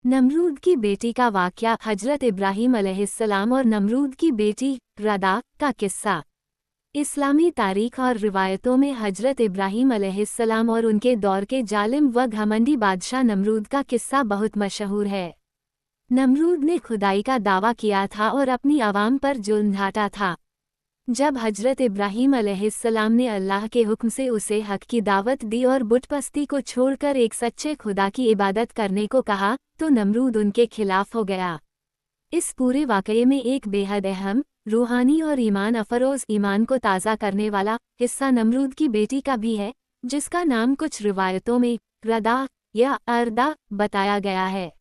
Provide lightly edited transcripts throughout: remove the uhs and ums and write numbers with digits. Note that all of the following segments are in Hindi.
नमरूद की बेटी का वाक़या। हजरत इब्राहीम अलैहिस्सलाम और नमरूद की बेटी रदा का किस्सा। इस्लामी तारीख और रिवायतों में हजरत इब्राहीम अलैहिस्सलाम और उनके दौर के जालिम व घमंडी बादशाह नमरूद का किस्सा बहुत मशहूर है। नमरूद ने खुदाई का दावा किया था और अपनी आवाम पर जुल्म ढाटा था। जब हजरत इब्राहीम अलैहिस्सलाम ने अल्लाह के हुक्म से उसे हक की दावत दी और बुतपस्ती को छोड़कर एक सच्चे खुदा की इबादत करने को कहा, तो नमरूद उनके खिलाफ हो गया। इस पूरे वाक़ये में एक बेहद अहम, रूहानी और ईमान अफरोज़, ईमान को ताज़ा करने वाला हिस्सा नमरूद की बेटी का भी है, जिसका नाम कुछ रिवायतों में रदा या अर्दा बताया गया है।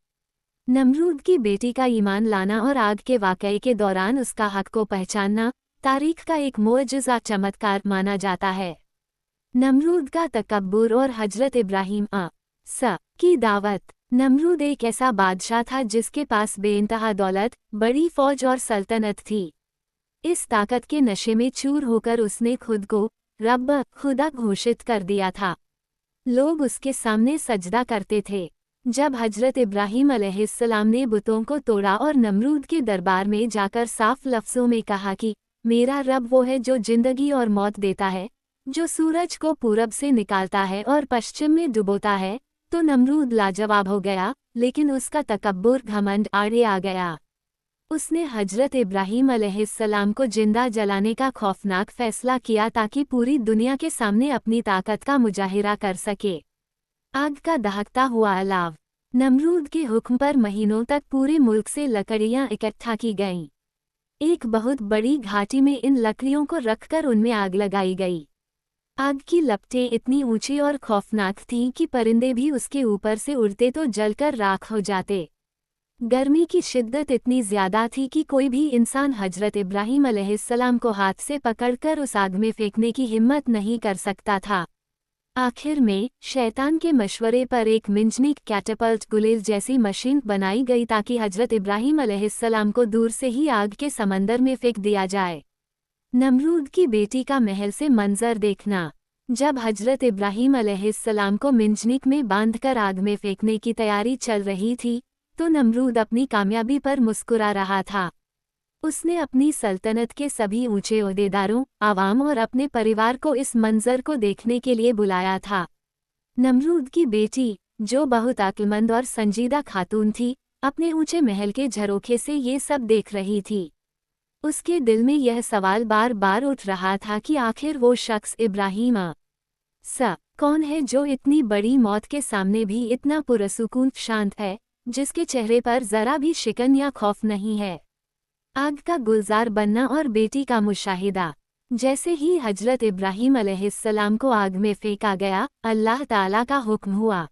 नमरूद की बेटी का ईमान लाना और आग के वाक़ये के दौरान उसका हक को पहचानना तारीख का एक मुअजिज़ा चमत्कार माना जाता है। नमरूद का तकब्बुर और हजरत इब्राहीम की दावत। नमरूद एक ऐसा बादशाह था जिसके पास बेइंतहा दौलत, बड़ी फौज और सल्तनत थी। इस ताकत के नशे में चूर होकर उसने खुद को रब, खुदा घोषित कर दिया था। लोग उसके सामने सजदा करते थे। जब हजरत इब्राहीम अलैहिस्सलाम ने बुतों को तोड़ा और नमरूद के दरबार में जाकर साफ लफ्ज़ों में कहा कि मेरा रब वो है जो जिंदगी और मौत देता है, जो सूरज को पूरब से निकालता है और पश्चिम में डुबोता है, तो नमरूद लाजवाब हो गया, लेकिन उसका तकब्बुर, घमंड आड़े आ गया। उसने हजरत इब्राहीम अलैहिस्सलाम को जिंदा जलाने का खौफनाक फैसला किया ताकि पूरी दुनिया के सामने अपनी ताकत का मुजाहिरा कर सके। आग का दहकता हुआ अलाव। नमरूद के हुक्म पर महीनों तक पूरे मुल्क से लकड़ियां इकट्ठा की गईं। एक बहुत बड़ी घाटी में इन लकड़ियों को रखकर उनमें आग लगाई गई। आग की लपटें इतनी ऊंची और खौफनाक थीं कि परिंदे भी उसके ऊपर से उड़ते तो जलकर राख हो जाते। गर्मी की शिद्दत इतनी ज्यादा थी कि कोई भी इंसान हजरत इब्राहीम अलैहिस्सलाम को हाथ से पकड़कर उस आग में फेंकने की हिम्मत नहीं कर सकता था। आखिर में शैतान के मशवरे पर एक मिंजनिक कैटपल्ट गुलेल जैसी मशीन बनाई गई ताकि हजरत इब्राहीम अलैहिस्सलाम को दूर से ही आग के समंदर में फेंक दिया जाए। नमरूद की बेटी का महल से मंजर देखना। जब हजरत इब्राहीम अलैहिस्सलाम को मिंजनिक में बांधकर आग में फेंकने की तैयारी चल रही थी, तो नमरूद अपनी कामयाबी पर मुस्कुरा रहा था। उसने अपनी सल्तनत के सभी ऊंचे ओहदेदारों, आवाम और अपने परिवार को इस मंजर को देखने के लिए बुलाया था। नमरूद की बेटी, जो बहुत अक्लमंद और संजीदा खातून थी, अपने ऊंचे महल के झरोखे से ये सब देख रही थी। उसके दिल में यह सवाल बार बार उठ रहा था कि आखिर वो शख्स इब्राहीम कौन है जो इतनी बड़ी मौत के सामने भी इतना पुरसुकून शांत है, जिसके चेहरे पर जरा भी शिकन या खौफ नहीं है। आग का गुलजार बनना और बेटी का मुशाहिदा। जैसे ही हजरत इब्राहीम अलैहिस्सलाम को आग में फेंका गया, अल्लाह ताला का हुक्म हुआ,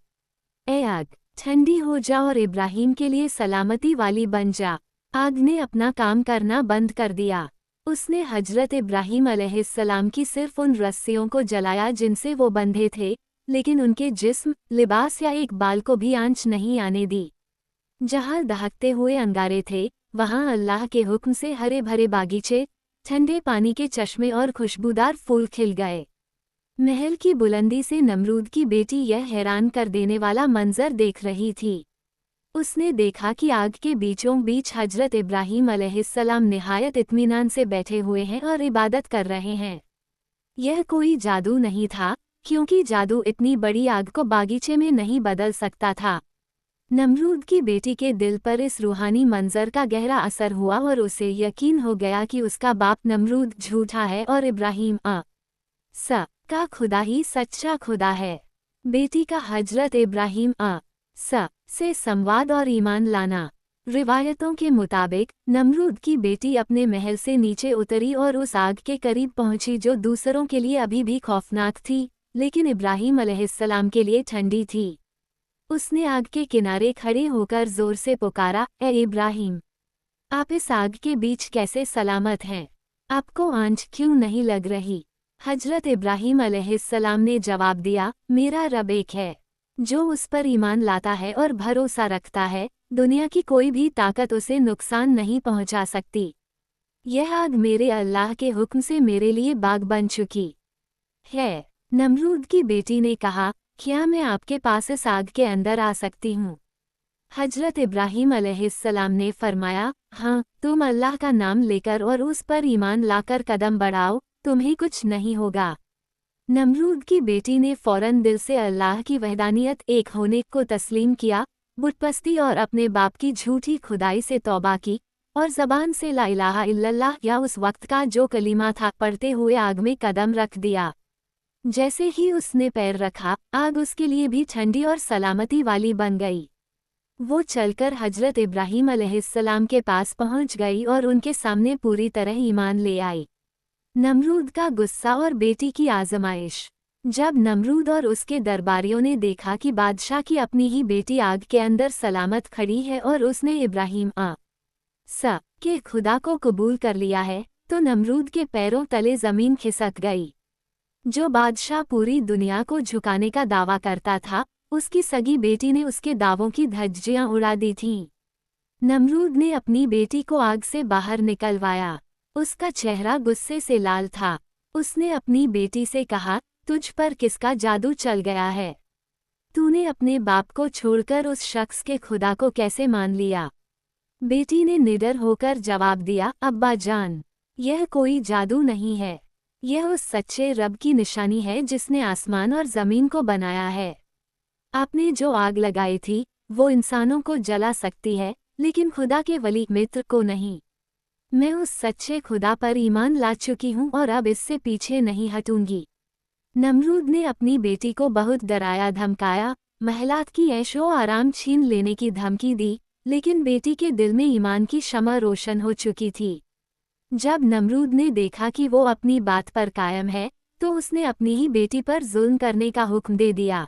ए आग, ठंडी हो जा और इब्राहीम के लिए सलामती वाली बन जा। आग ने अपना काम करना बंद कर दिया। उसने हजरत इब्राहीम अलैहिस्सलाम की सिर्फ उन रस्सियों को जलाया जिनसे वो बंधे थे, लेकिन उनके जिस्म, लिबास या एक बाल को भी आंच नहीं आने दी। जहाँ दहकते हुए अंगारे थे, वहाँ अल्लाह के हुक्म से हरे भरे बागीचे, ठंडे पानी के चश्मे और खुशबूदार फूल खिल गए। महल की बुलंदी से नमरूद की बेटी यह हैरान कर देने वाला मंजर देख रही थी। उसने देखा कि आग के बीचों बीच हजरत इब्राहीम अलैहिस्सलाम निहायत इत्मीनान से बैठे हुए हैं और इबादत कर रहे हैं। यह कोई जादू नहीं था, क्योंकि जादू इतनी बड़ी आग को बागीचे में नहीं बदल सकता था। नमरूद की बेटी के दिल पर इस रूहानी मंजर का गहरा असर हुआ और उसे यकीन हो गया कि उसका बाप नमरूद झूठा है और इब्राहीम का खुदा ही सच्चा खुदा है। बेटी का हजरत इब्राहीम से संवाद और ईमान लाना। रिवायतों के मुताबिक नमरूद की बेटी अपने महल से नीचे उतरी और उस आग के करीब पहुंची जो दूसरों के लिए अभी भी खौफनाक थी, लेकिन इब्राहीम अलैहिस्सलाम के लिए ठंडी थी। उसने आग के किनारे खड़े होकर जोर से पुकारा, ए इब्राहीम, आप इस आग के बीच कैसे सलामत हैं? आपको आंच क्यों नहीं लग रही? हजरत इब्राहीम अलैहिस्सलाम ने जवाब दिया, मेरा रब एक है। जो उस पर ईमान लाता है और भरोसा रखता है, दुनिया की कोई भी ताकत उसे नुकसान नहीं पहुंचा सकती। यह आग मेरे अल्लाह के हुक्म से मेरे लिए बाग बन चुकी है। नमरूद की बेटी ने कहा, क्या मैं आपके पास इस आग के अंदर आ सकती हूँ? हजरत इब्राहीम अलैहिस्सलाम ने फरमाया, हाँ, तुम अल्लाह का नाम लेकर और उस पर ईमान लाकर कदम बढ़ाओ, तुम्हें कुछ नहीं होगा। नमरूद की बेटी ने फौरन दिल से अल्लाह की वहदानियत एक होने को तस्लीम किया, बुतपस्ती और अपने बाप की झूठी खुदाई से तौबा की और ज़बान से ला इलाहा इल्लल्लाह या उस वक्त का जो कलीमा था पढ़ते हुए आग में कदम रख दिया। जैसे ही उसने पैर रखा, आग उसके लिए भी ठंडी और सलामती वाली बन गई। वो चलकर हजरत इब्राहीम अलैहिस्सलाम के पास पहुंच गई और उनके सामने पूरी तरह ईमान ले आई। नमरूद का गुस्सा और बेटी की आजमाइश। जब नमरूद और उसके दरबारियों ने देखा कि बादशाह की अपनी ही बेटी आग के अंदर सलामत खड़ी है और उसने इब्राहीम के खुदा को कबूल कर लिया है, तो नमरूद के पैरों तले जमीन खिसक गई। जो बादशाह पूरी दुनिया को झुकाने का दावा करता था, उसकी सगी बेटी ने उसके दावों की धज्जियां उड़ा दी थीं। नमरूद ने अपनी बेटी को आग से बाहर निकलवाया। उसका चेहरा गुस्से से लाल था। उसने अपनी बेटी से कहा, तुझ पर किसका जादू चल गया है? तूने अपने बाप को छोड़कर उस शख्स के खुदा को कैसे मान लिया? बेटी ने निडर होकर जवाब दिया, अब्बा जान, यह कोई जादू नहीं है। यह उस सच्चे रब की निशानी है जिसने आसमान और ज़मीन को बनाया है। आपने जो आग लगाई थी, वो इंसानों को जला सकती है, लेकिन खुदा के वली मित्र को नहीं। मैं उस सच्चे खुदा पर ईमान ला चुकी हूँ और अब इससे पीछे नहीं हटूंगी। नमरूद ने अपनी बेटी को बहुत डराया धमकाया, महलात की ऐशो आराम छीन लेने की धमकी दी, लेकिन बेटी के दिल में ईमान की शमअ रोशन हो चुकी थी। जब नमरूद ने देखा कि वो अपनी बात पर कायम है, तो उसने अपनी ही बेटी पर जुल्म करने का हुक्म दे दिया।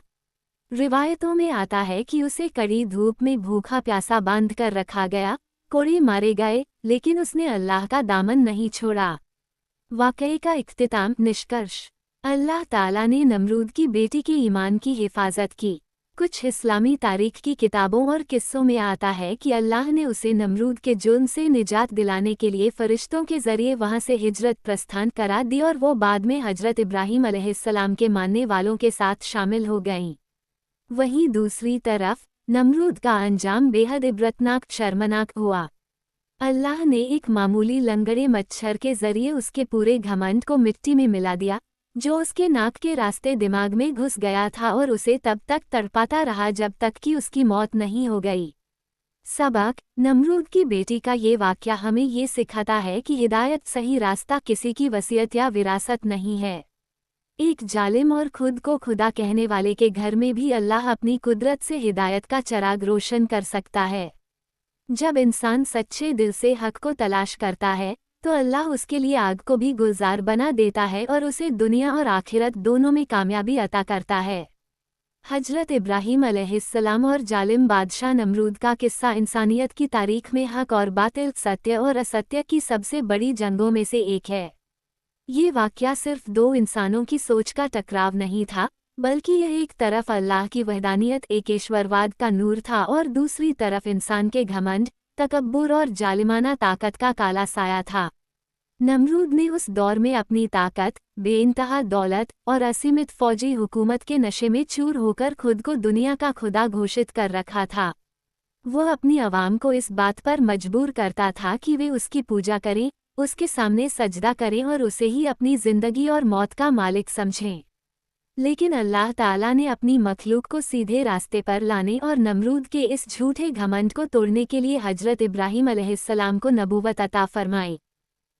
रिवायतों में आता है कि उसे कड़ी धूप में भूखा प्यासा बांध कर रखा गया, कोड़े मारे गए, लेकिन उसने अल्लाह का दामन नहीं छोड़ा। वाक़ये का इख्तिताम। निष्कर्ष, अल्लाह ताला ने नमरूद की बेटी के ईमान की हिफाजत की। कुछ इस्लामी तारीख की किताबों और किस्सों में आता है कि अल्लाह ने उसे नमरूद के जुर्म से निजात दिलाने के लिए फ़रिश्तों के ज़रिए वहाँ से हिजरत प्रस्थान करा दी और वो बाद में हजरत इब्राहीम अलैहिस्सलाम के मानने वालों के साथ शामिल हो गईं। वहीं दूसरी तरफ नमरूद का अंजाम बेहद इबरतनाक शर्मनाक हुआ। अल्लाह ने एक मामूली लंगड़े मच्छर के ज़रिए उसके पूरे घमंड को मिट्टी में मिला दिया, जो उसके नाक के रास्ते दिमाग में घुस गया था और उसे तब तक तड़पाता रहा जब तक कि उसकी मौत नहीं हो गई। सबक, नमरूद की बेटी का ये वाक़या हमें ये सिखाता है कि हिदायत सही रास्ता किसी की वसीयत या विरासत नहीं है। एक जालिम और खुद को खुदा कहने वाले के घर में भी अल्लाह अपनी कुदरत से हिदायत का चराग रोशन कर सकता है। जब इंसान सच्चे दिल से हक को तलाश करता है, तो अल्लाह उसके लिए आग को भी गुलजार बना देता है और उसे दुनिया और आखिरत दोनों में कामयाबी अता करता है। हजरत इब्राहीम अलैहिस्सलाम और जालिम बादशाह नमरूद का किस्सा इंसानियत की तारीख में हक और बातिल, सत्य और असत्य की सबसे बड़ी जंगों में से एक है। ये वाक़या सिर्फ दो इंसानों की सोच का टकराव नहीं था, बल्कि यह एक तरफ अल्लाह की वहदानियत एकेश्वरवाद का नूर था और दूसरी तरफ इंसान के घमंड, तकब्बुर और जालिमाना ताकत का काला साया था। नमरूद ने उस दौर में अपनी ताकत, बेइंतहा दौलत और असीमित फौजी हुकूमत के नशे में चूर होकर खुद को दुनिया का खुदा घोषित कर रखा था। वह अपनी आवाम को इस बात पर मजबूर करता था कि वे उसकी पूजा करें, उसके सामने सजदा करें और उसे ही अपनी ज़िंदगी और मौत का मालिक समझें। लेकिन अल्लाह ताला ने अपनी मखलूक को सीधे रास्ते पर लाने और नमरूद के इस झूठे घमंड को तोड़ने के लिए हजरत इब्राहीम अलैहिस्सलाम को नबूवत अता फरमाई।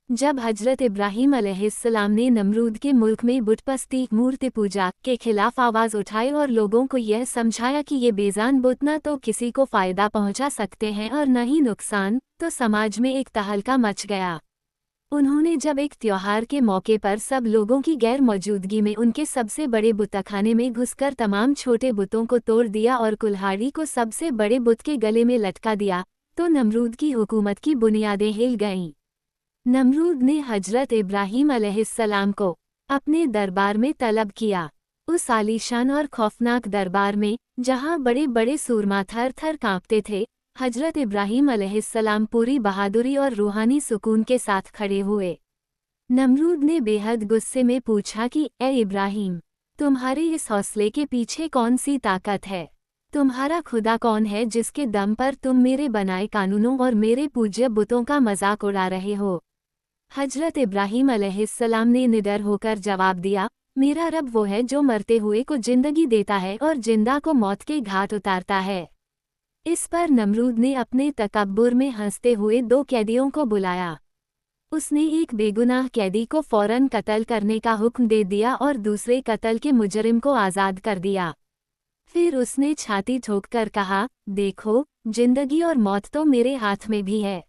जब हजरत इब्राहीम अलैहिस्सलाम ने नमरूद के मुल्क में बुतपस्ती, मूर्ति पूजा के खिलाफ आवाज़ उठाई और लोगों को यह समझाया कि ये बेजान बुत न तो किसी को फ़ायदा पहुंचा सकते हैं और न ही नुकसान, तो समाज में एक तहलका मच गया। उन्होंने जब एक त्योहार के मौके पर सब लोगों की गैर मौजूदगी में उनके सबसे बड़े बुतखाने में घुसकर तमाम छोटे बुतों को तोड़ दिया और कुल्हाड़ी को सबसे बड़े बुत के गले में लटका दिया, तो नमरूद की हुकूमत की बुनियादें हिल गईं। नमरूद ने हजरत इब्राहीम अलैहिस्सलाम को अपने दरबार में तलब किया। उस आलीशान और खौफनाक दरबार में, जहां बड़े बड़े सूरमा थर थर कांपते थे, हजरत इब्राहीम अलैहिस्सलाम पूरी बहादुरी और रूहानी सुकून के साथ खड़े हुए। नमरूद ने बेहद गुस्से में पूछा कि ए इब्राहीम, तुम्हारे इस हौसले के पीछे कौन सी ताकत है? तुम्हारा खुदा कौन है जिसके दम पर तुम मेरे बनाए कानूनों और मेरे पूज्य बुतों का मजाक उड़ा रहे हो? हजरत इब्राहीम अलैहिस्सलाम ने निडर होकर जवाब दिया, मेरा रब वो है जो मरते हुए को जिंदगी देता है और जिंदा को मौत के घाट उतारता है। इस पर नमरूद ने अपने तकब्बुर में हंसते हुए दो कैदियों को बुलाया। उसने एक बेगुनाह कैदी को फौरन कत्ल करने का हुक्म दे दिया और दूसरे कत्ल के मुजरिम को आज़ाद कर दिया। फिर उसने छाती ठोककर कहा, देखो, जिंदगी और मौत तो मेरे हाथ में भी है।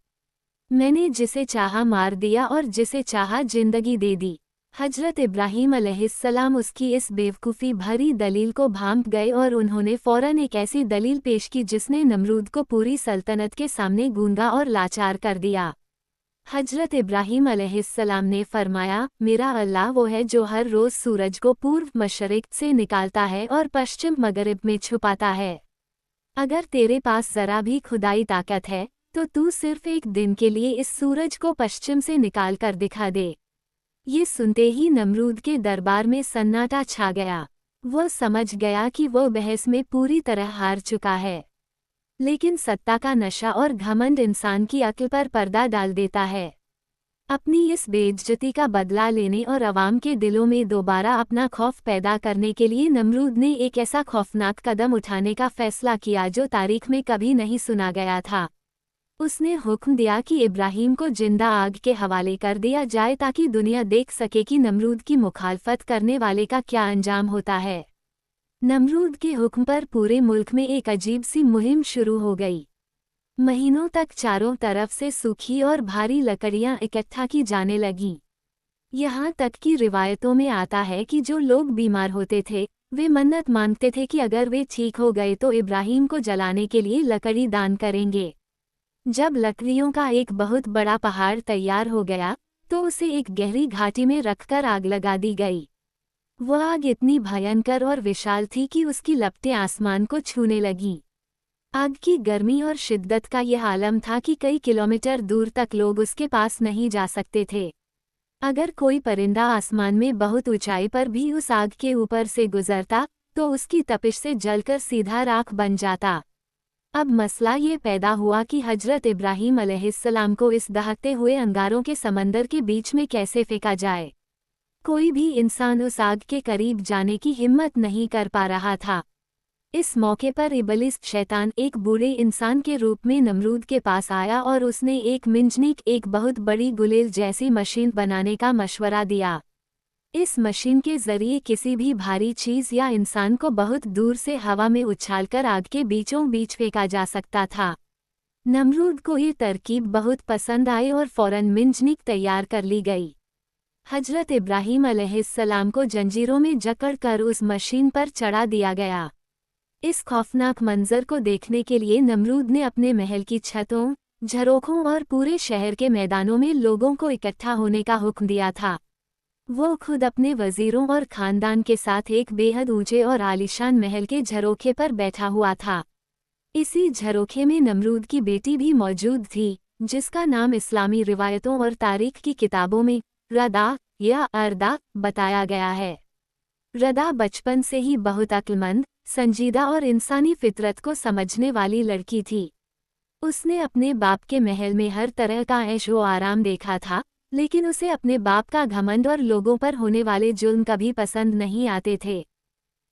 मैंने जिसे चाहा मार दिया और जिसे चाहा जिंदगी दे दी। हजरत इब्राहीम अलैहिस्सलाम उसकी इस बेवकूफ़ी भरी दलील को भांप गए और उन्होंने फ़ौरन एक ऐसी दलील पेश की जिसने नमरूद को पूरी सल्तनत के सामने गूंगा और लाचार कर दिया। हजरत इब्राहीम अलैहिस्सलाम ने फरमाया, मेरा अल्लाह वो है जो हर रोज़ सूरज को पूर्व मशरिक़ से निकालता है और पश्चिम मगरिब में छुपाता है। अगर तेरे पास ज़रा भी खुदाई ताकत है तो तू सिर्फ एक दिन के लिए इस सूरज को पश्चिम से निकाल कर दिखा दे। ये सुनते ही नमरूद के दरबार में सन्नाटा छा गया। वो समझ गया कि वो बहस में पूरी तरह हार चुका है। लेकिन सत्ता का नशा और घमंड इंसान की अक्ल पर पर्दा डाल देता है। अपनी इस बेइज्जती का बदला लेने और अवाम के दिलों में दोबारा अपना खौफ पैदा करने के लिए नमरूद ने एक ऐसा खौफनाक कदम उठाने का फैसला किया जो तारीख में कभी नहीं सुना गया था। उसने हुक्म दिया कि इब्राहीम को जिंदा आग के हवाले कर दिया जाए ताकि दुनिया देख सके कि नमरूद की मुखालफत करने वाले का क्या अंजाम होता है। नमरूद के हुक्म पर पूरे मुल्क में एक अजीब सी मुहिम शुरू हो गई। महीनों तक चारों तरफ से सूखी और भारी लकड़ियां इकट्ठा की जाने लगीं। यहाँ तक कि रिवायतों में आता है कि जो लोग बीमार होते थे वे मन्नत मांगते थे कि अगर वे ठीक हो गए तो इब्राहीम को जलाने के लिए लकड़ी दान करेंगे। जब लकड़ियों का एक बहुत बड़ा पहाड़ तैयार हो गया तो उसे एक गहरी घाटी में रखकर आग लगा दी गई। वह आग इतनी भयंकर और विशाल थी कि उसकी लपटें आसमान को छूने लगीं। आग की गर्मी और शिद्दत का यह आलम था कि कई किलोमीटर दूर तक लोग उसके पास नहीं जा सकते थे। अगर कोई परिंदा आसमान में बहुत ऊंचाई पर भी उस आग के ऊपर से गुजरता तो उसकी तपिश से जलकर सीधा राख बन जाता। अब मसला ये पैदा हुआ कि हजरत इब्राहीम अलैहिस्सलाम को इस दहकते हुए अंगारों के समंदर के बीच में कैसे फेंका जाए। कोई भी इंसान उस आग के करीब जाने की हिम्मत नहीं कर पा रहा था। इस मौके पर इबलीस शैतान एक बूढ़े इंसान के रूप में नमरूद के पास आया और उसने एक मिंजनीक एक बहुत बड़ी गुलेल जैसी मशीन बनाने का मशवरा दिया। इस मशीन के जरिए किसी भी भारी चीज़ या इंसान को बहुत दूर से हवा में उछालकर आग के बीचों बीच फेंका जा सकता था। नमरूद को ये तरकीब बहुत पसंद आई और फौरन मिंजनीक तैयार कर ली गई। हजरत इब्राहीम अलैहिस्सलाम को जंजीरों में जकड़कर उस मशीन पर चढ़ा दिया गया। इस खौफनाक मंजर को देखने के लिए नमरूद ने अपने महल की छतों, झरोखों और पूरे शहर के मैदानों में लोगों को इकट्ठा होने का हुक्म दिया था। वो खुद अपने वजीरों और खानदान के साथ एक बेहद ऊंचे और आलीशान महल के झरोखे पर बैठा हुआ था। इसी झरोखे में नमरूद की बेटी भी मौजूद थी, जिसका नाम इस्लामी रिवायतों और तारीख की किताबों में रदा या अर्दा बताया गया है। रदा बचपन से ही बहुत अक्लमंद, संजीदा और इंसानी फितरत को समझने वाली लड़की थी। उसने अपने बाप के महल में हर तरह का ऐश व आराम देखा था, लेकिन उसे अपने बाप का घमंड और लोगों पर होने वाले जुल्म कभी पसंद नहीं आते थे।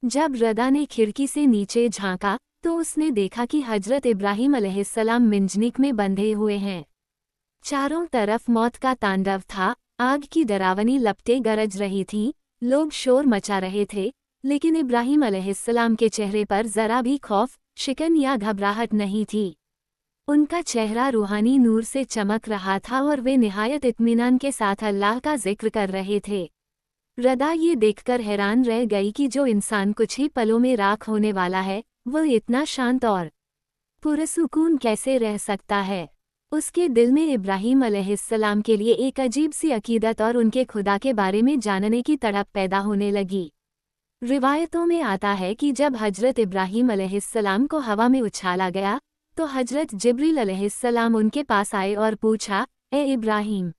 जब रदा ने खिड़की से नीचे झांका तो उसने देखा कि हजरत इब्राहीम अलैहिस्सलाम मिंजनीक में बंधे हुए हैं। चारों तरफ मौत का तांडव था, आग की डरावनी लपटें गरज रही थीं, लोग शोर मचा रहे थे, लेकिन इब्राहीम अलैहिस्सलाम के चेहरे पर जरा भी खौफ, शिकन या घबराहट नहीं थी। उनका चेहरा रूहानी नूर से चमक रहा था और वे निहायत इत्मीनान के साथ अल्लाह का जिक्र कर रहे थे। रदा ये देखकर हैरान रह गई कि जो इंसान कुछ ही पलों में राख होने वाला है वह इतना शांत और पुरसुकून कैसे रह सकता है। उसके दिल में इब्राहीम अलैहिस्सलाम के लिए एक अजीब सी अकीदत और उनके खुदा के बारे में जानने की तड़प पैदा होने लगी। रिवायतों में आता है कि जब हजरत इब्राहीम अलैहिस्सलाम को हवा में उछाला गया तो हजरत जिब्रील अलैहिस्सलाम उनके पास आए और पूछा, ए इब्राहीम,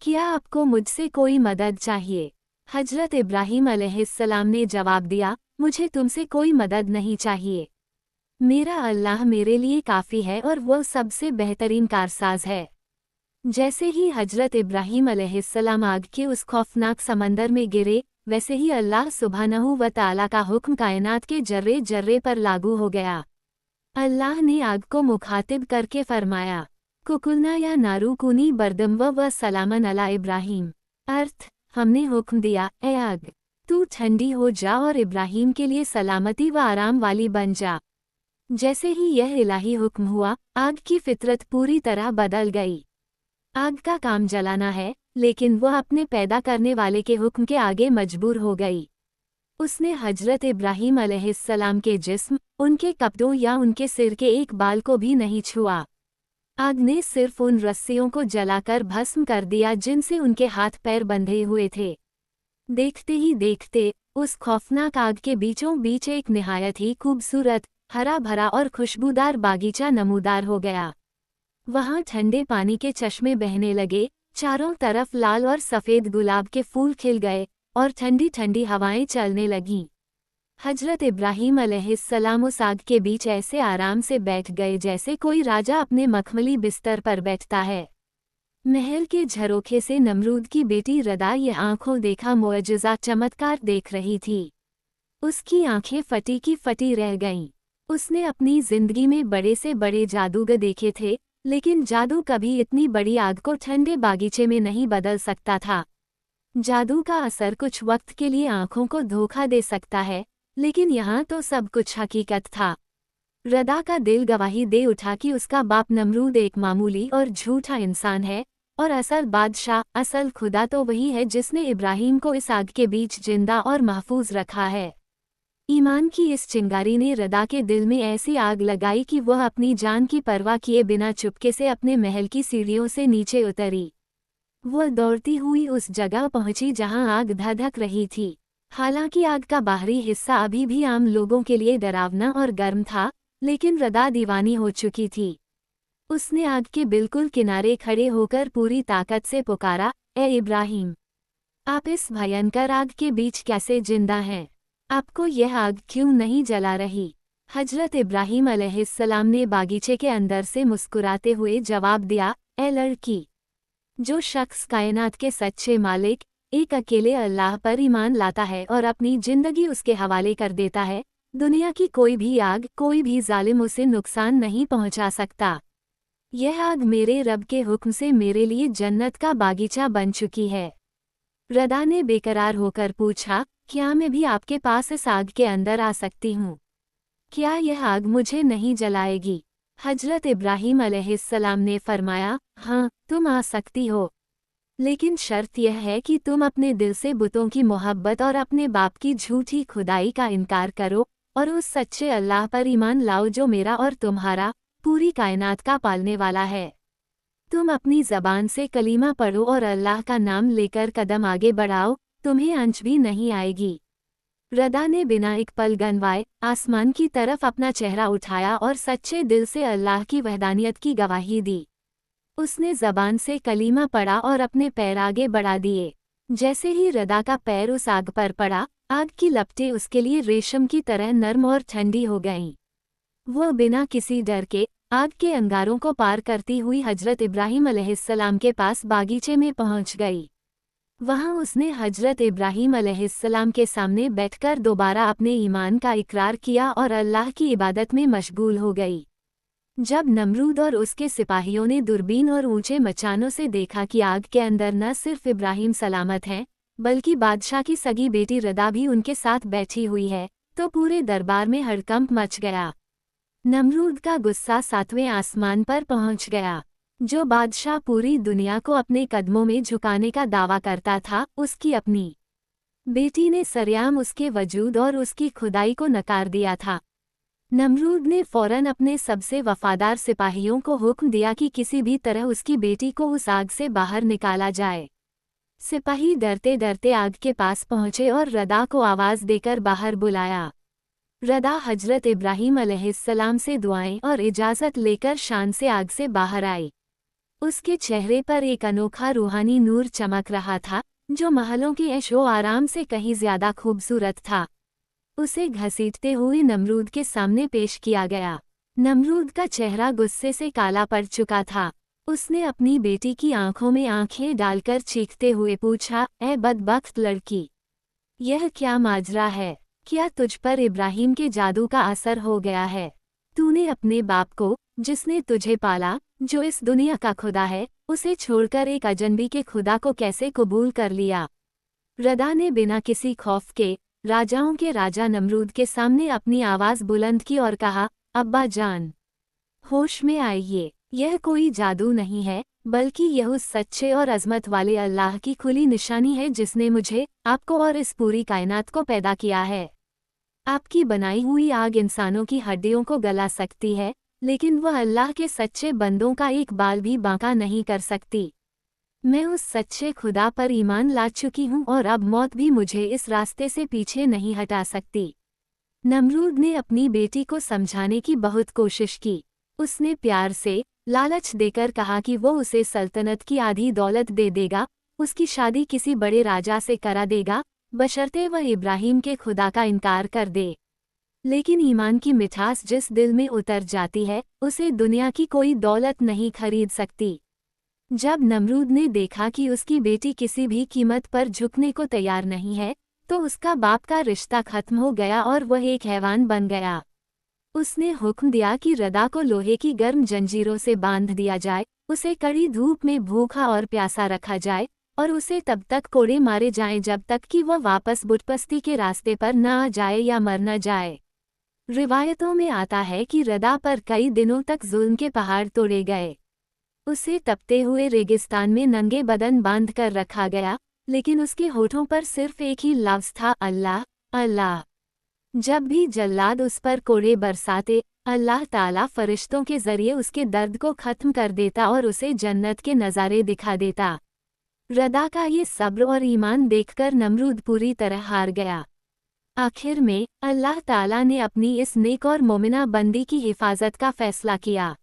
क्या आपको मुझसे कोई मदद चाहिए? हजरत इब्राहीम अलैहिस्सलाम ने जवाब दिया, मुझे तुमसे कोई मदद नहीं चाहिए। मेरा अल्लाह मेरे लिए काफ़ी है और वो सबसे बेहतरीन कारसाज है। जैसे ही हजरत इब्राहीम अलैहिस्सलाम आग के उस खौफनाक समंदर में गिरे, वैसे ही अल्लाह सुब्हानहू व तआला का हुक्म कायनात के जर्रे जर्रे पर लागू हो गया। अल्लाह ने आग को मुखातिब करके फरमाया, कुकुलना या नारूकुनी बरदम व सलामन अला इब्राहीम। अर्थ, हमने हुक्म दिया, ए आग, तू ठंडी हो जा और इब्राहीम के लिए सलामती व आराम वाली बन जा। जैसे ही यह इलाही हुक्म हुआ, आग की फितरत पूरी तरह बदल गई। आग का काम जलाना है, लेकिन वह अपने पैदा करने वाले के हुक्म के आगे मजबूर हो गई। उसने हजरत इब्राहीम अलैहिस्सलाम के जिस्म, उनके कपड़ों या उनके सिर के एक बाल को भी नहीं छुआ। आग ने सिर्फ उन रस्सियों को जलाकर भस्म कर दिया जिनसे उनके हाथ पैर बंधे हुए थे। देखते ही देखते, उस खौफनाक आग के बीचों बीच एक निहायत ही खूबसूरत, हरा भरा और खुशबूदार बागीचा नमूदार हो गया। वहाँ ठंडे पानी के चश्मे बहने लगे, चारों तरफ लाल और सफ़ेद गुलाब के फूल खिल गए और ठंडी ठंडी हवाएं चलने लगीं। हजरत इब्राहीम अलैहिस्सलाम उस आग के बीच ऐसे आराम से बैठ गए जैसे कोई राजा अपने मखमली बिस्तर पर बैठता है। महल के झरोखे से नमरूद की बेटी रदा ये आंखों देखा मुअजिज़ा चमत्कार देख रही थी। उसकी आंखें फटी की फटी रह गईं। उसने अपनी जिंदगी में बड़े से बड़े जादूगर देखे थे, लेकिन जादू कभी इतनी बड़ी आग को ठंडे बागीचे में नहीं बदल सकता था। जादू का असर कुछ वक्त के लिए आंखों को धोखा दे सकता है, लेकिन यहाँ तो सब कुछ हकीकत था। रदा का दिल गवाही दे उठा कि उसका बाप नमरूद एक मामूली और झूठा इंसान है, और असल बादशाह, असल खुदा तो वही है जिसने इब्राहीम को इस आग के बीच जिंदा और महफूज रखा है। ईमान की इस चिंगारी ने रदा के दिल में ऐसी आग लगाई कि वह अपनी जान की परवाह किए बिना चुपके से अपने महल की सीढ़ियों से नीचे उतरी। वह दौड़ती हुई उस जगह पहुंची जहां आग धधक रही थी। हालांकि आग का बाहरी हिस्सा अभी भी आम लोगों के लिए डरावना और गर्म था, लेकिन रदा दीवानी हो चुकी थी। उसने आग के बिल्कुल किनारे खड़े होकर पूरी ताकत से पुकारा, ए इब्राहीम, आप इस भयंकर आग के बीच कैसे जिंदा हैं? आपको यह आग क्यों नहीं जला रही? हजरत इब्राहीम अलैहिस्सलाम ने बागीचे के अंदर से मुस्कुराते हुए जवाब दिया, ए लड़की, जो शख्स कायनात के सच्चे मालिक, एक अकेले अल्लाह पर ईमान लाता है और अपनी जिंदगी उसके हवाले कर देता है, दुनिया की कोई भी आग, कोई भी जालिम उसे नुकसान नहीं पहुंचा सकता। यह आग मेरे रब के हुक्म से मेरे लिए जन्नत का बागीचा बन चुकी है। रदा ने बेकरार होकर पूछा, क्या मैं भी आपके पास इस आग के अंदर आ सकती हूँ? क्या यह आग मुझे नहीं जलाएगी? हजरत इब्राहीम अलैहिस्सलाम ने फरमाया, हाँ, तुम आ सकती हो, लेकिन शर्त यह है कि तुम अपने दिल से बुतों की मोहब्बत और अपने बाप की झूठी खुदाई का इनकार करो और उस सच्चे अल्लाह पर ईमान लाओ जो मेरा और तुम्हारा, पूरी कायनात का पालने वाला है। तुम अपनी ज़बान से कलीमा पढ़ो और अल्लाह का नाम लेकर कदम आगे बढ़ाओ, तुम्हें आंच भी नहीं आएगी। रदा ने बिना एक पल गनवाए आसमान की तरफ अपना चेहरा उठाया और सच्चे दिल से अल्लाह की वहदानियत की गवाही दी। उसने ज़बान से कलीमा पढ़ा और अपने पैर आगे बढ़ा दिए। जैसे ही रदा का पैर उस आग पर पड़ा, आग की लपटें उसके लिए रेशम की तरह नर्म और ठंडी हो गईं। वह बिना किसी डर के आग के अंगारों को पार करती हुई हजरत इब्राहीम अलैहिस्सलाम के पास बागीचे में पहुंच गई। वहां उसने हजरत इब्राहीम अलैहिस्सलाम के सामने बैठकर दोबारा अपने ईमान का इकरार किया और अल्लाह की इबादत में मशगूल हो गई। जब नमरूद और उसके सिपाहियों ने दूरबीन और ऊंचे मचानों से देखा कि आग के अंदर न सिर्फ इब्राहीम सलामत हैं, बल्कि बादशाह की सगी बेटी रदा भी उनके साथ बैठी हुई है, तो पूरे दरबार में हड़कंप मच गया। नमरूद का गुस्सा 7वें आसमान पर पहुंच गया। जो बादशाह पूरी दुनिया को अपने कदमों में झुकाने का दावा करता था, उसकी अपनी बेटी ने सरेआम उसके वजूद और उसकी खुदाई को नकार दिया था। नमरूद ने फौरन अपने सबसे वफादार सिपाहियों को हुक्म दिया कि किसी भी तरह उसकी बेटी को उस आग से बाहर निकाला जाए। सिपाही डरते डरते आग के पास पहुंचे और रदा को आवाज़ देकर बाहर बुलाया। रदा हजरत इब्राहीम अलैहिस्सलाम से दुआएं और इजाज़त लेकर शान से आग से बाहर आई। उसके चेहरे पर एक अनोखा रूहानी नूर चमक रहा था, जो महलों के ऐशो आराम से कहीं ज्यादा खूबसूरत था। उसे घसीटते हुए नमरूद के सामने पेश किया गया। नमरूद का चेहरा गुस्से से काला पड़ चुका था। उसने अपनी बेटी की आंखों में आंखें डालकर चीखते हुए पूछा, ए बदबख्त लड़की, यह क्या माजरा है? क्या तुझ पर इब्राहिम के जादू का असर हो गया है? तूने अपने बाप को, जिसने तुझे पाला, जो इस दुनिया का खुदा है, उसे छोड़कर एक अजनबी के खुदा को कैसे कबूल कर लिया? रदा ने बिना किसी खौफ के, राजाओं के राजा नमरूद के सामने अपनी आवाज़ बुलंद की और कहा, अब्बा जान, होश में आइए, यह कोई जादू नहीं है, बल्कि यह उस सच्चे और अज़मत वाले अल्लाह की खुली निशानी है जिसने मुझे, आपको और इस पूरी कायनात को पैदा किया है। आपकी बनाई हुई आग इंसानों की हड्डियों को गला सकती है, लेकिन वह अल्लाह के सच्चे बंदों का एक बाल भी बांका नहीं कर सकती। मैं उस सच्चे खुदा पर ईमान ला चुकी हूँ और अब मौत भी मुझे इस रास्ते से पीछे नहीं हटा सकती। नमरूद ने अपनी बेटी को समझाने की बहुत कोशिश की। उसने प्यार से, लालच देकर कहा कि वो उसे सल्तनत की आधी दौलत दे देगा, उसकी शादी किसी बड़े राजा से करा देगा, बशर्ते वह इब्राहिम के खुदा का इनकार कर दे। लेकिन ईमान की मिठास जिस दिल में उतर जाती है, उसे दुनिया की कोई दौलत नहीं खरीद सकती। जब नमरूद ने देखा कि उसकी बेटी किसी भी कीमत पर झुकने को तैयार नहीं है, तो उसका बाप का रिश्ता खत्म हो गया और वह एक हैवान बन गया। उसने हुक्म दिया कि रदा को लोहे की गर्म जंजीरों से बांध दिया जाए, उसे कड़ी धूप में भूखा और प्यासा रखा जाए और उसे तब तक कोड़े मारे जाएं जब तक कि वह वापस बुतपस्ती के रास्ते पर न आ जाए या मर न जाए। रिवायतों में आता है कि रदा पर कई दिनों तक जुल्म के पहाड़ तोड़े गए। उसे तपते हुए रेगिस्तान में नंगे बदन बांध कर रखा गया, लेकिन उसके होठों पर सिर्फ एक ही लफ्ज़ था, अल्लाह, अल्लाह। जब भी जल्लाद उस पर कोड़े बरसाते, अल्लाह ताला फरिश्तों के जरिए उसके दर्द को ख़त्म कर देता और उसे जन्नत के नज़ारे दिखा देता। रदा का ये सब्र और ईमान देखकर नमरूद पूरी तरह हार गया। आखिर में, अल्लाह ताला ने अपनी इस नेक और मोमिना बंदी की हिफाजत का फैसला किया।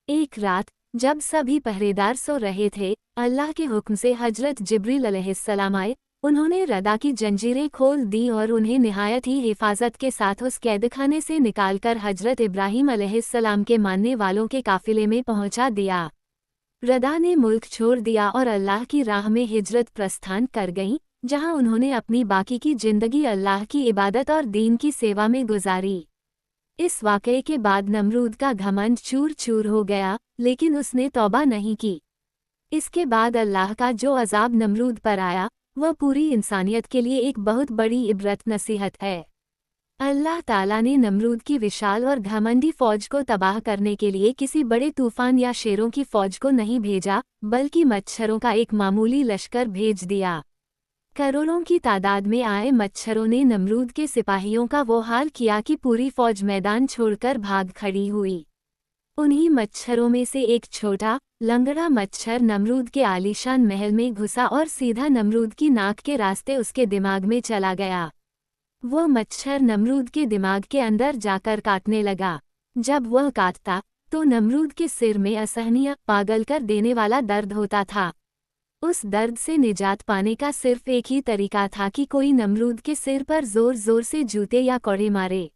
एक रात, जब सभी पहरेदार सो रहे थे, अल्लाह के हुक्म से हजरत जिब्रील अलैहिस्सलाम आए। उन्होंने रदा की जंजीरें खोल दी और उन्हें निहायत ही हिफाजत के साथ उस कैदखाने से निकालकर हजरत इब्राहिम अलैहिस्सलाम के मानने वालों के काफिले में पहुंचा दिया। रदा ने मुल्क छोड़ दिया और अल्लाह की राह में हिजरत प्रस्थान कर गईं, जहां उन्होंने अपनी बाकी की जिंदगी अल्लाह की इबादत और दीन की सेवा में गुजारी। इस वाक़ये के बाद नमरूद का घमंड चूर चूर हो गया, लेकिन उसने तौबा नहीं की। इसके बाद अल्लाह का जो अज़ाब नमरूद पर आया, वह पूरी इंसानियत के लिए एक बहुत बड़ी इबरत नसीहत है। अल्लाह ताला ने नमरूद की विशाल और घमंडी फौज को तबाह करने के लिए किसी बड़े तूफान या शेरों की फौज को नहीं भेजा, बल्कि मच्छरों का एक मामूली लश्कर भेज दिया। करोड़ों की तादाद में आए मच्छरों ने नमरूद के सिपाहियों का वो हाल किया कि पूरी फौज मैदान छोड़कर भाग खड़ी हुई। उन्हीं मच्छरों में से एक छोटा, लंगड़ा मच्छर नमरूद के आलीशान महल में घुसा और सीधा नमरूद की नाक के रास्ते उसके दिमाग में चला गया। वह मच्छर नमरूद के दिमाग के अंदर जाकर काटने लगा। जब वह काटता, तो नमरूद के सिर में असहनीय, पागल कर देने वाला दर्द होता था। उस दर्द से निजात पाने का सिर्फ एक ही तरीका था कि कोई नमरूद के सिर पर जोर जोर से जूते या कोड़े मारे।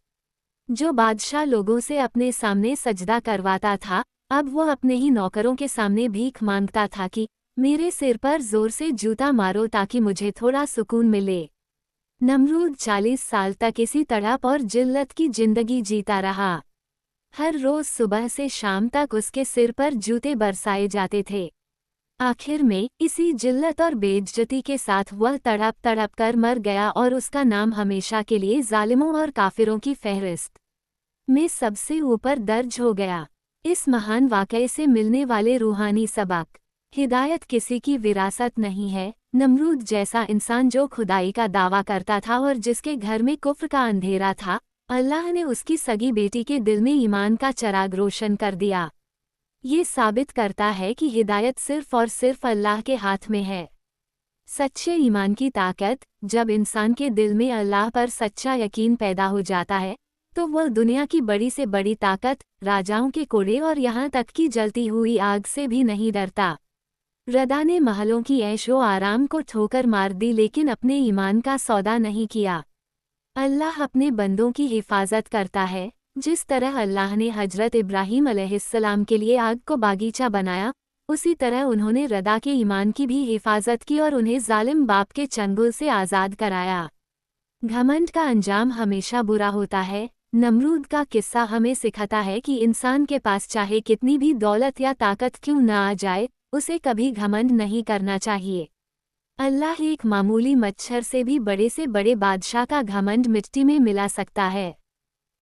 जो बादशाह लोगों से अपने सामने सजदा करवाता था, अब वह अपने ही नौकरों के सामने भीख मांगता था कि मेरे सिर पर जोर से जूता मारो ताकि मुझे थोड़ा सुकून मिले। नमरूद 40 साल तक इसी तड़प और जिल्लत की जिंदगी जीता रहा। हर रोज सुबह से शाम तक उसके सिर पर जूते बरसाए जाते थे। आखिर में इसी जिल्लत और बेइज्जती के साथ वह तड़प तड़प कर मर गया और उसका नाम हमेशा के लिए जालिमों और काफिरों की फहरिस्त में सबसे ऊपर दर्ज हो गया। इस महान वाक़ये से मिलने वाले रूहानी सबक: हिदायत किसी की विरासत नहीं है। नमरूद जैसा इंसान जो खुदाई का दावा करता था और जिसके घर में कुफ्र का अंधेरा था, अल्लाह ने उसकी सगी बेटी के दिल में ईमान का चराग रोशन कर दिया। ये साबित करता है कि हिदायत सिर्फ और सिर्फ अल्लाह के हाथ में है। सच्चे ईमान की ताकत: जब इंसान के दिल में अल्लाह पर सच्चा यकीन पैदा हो जाता है, तो वह दुनिया की बड़ी से बड़ी ताकत, राजाओं के कोड़े और यहाँ तक कि जलती हुई आग से भी नहीं डरता। रदा ने महलों की ऐशो आराम को ठोकर मार दी, लेकिन अपने ईमान का सौदा नहीं किया। अल्लाह अपने बंदों की हिफाजत करता है। जिस तरह अल्लाह ने हजरत इब्राहीम अलैहिस्सलाम के लिए आग को बागीचा बनाया, उसी तरह उन्होंने रदा के ईमान की भी हिफाजत की और उन्हें जालिम बाप के चंगुल से आज़ाद कराया। घमंड का अंजाम हमेशा बुरा होता है। नमरूद का किस्सा हमें सिखाता है कि इंसान के पास चाहे कितनी भी दौलत या ताकत क्यों न आ जाए, उसे कभी घमंड नहीं करना चाहिए। अल्लाह एक मामूली मच्छर से भी बड़े बादशाह का घमंड मिट्टी में मिला सकता है।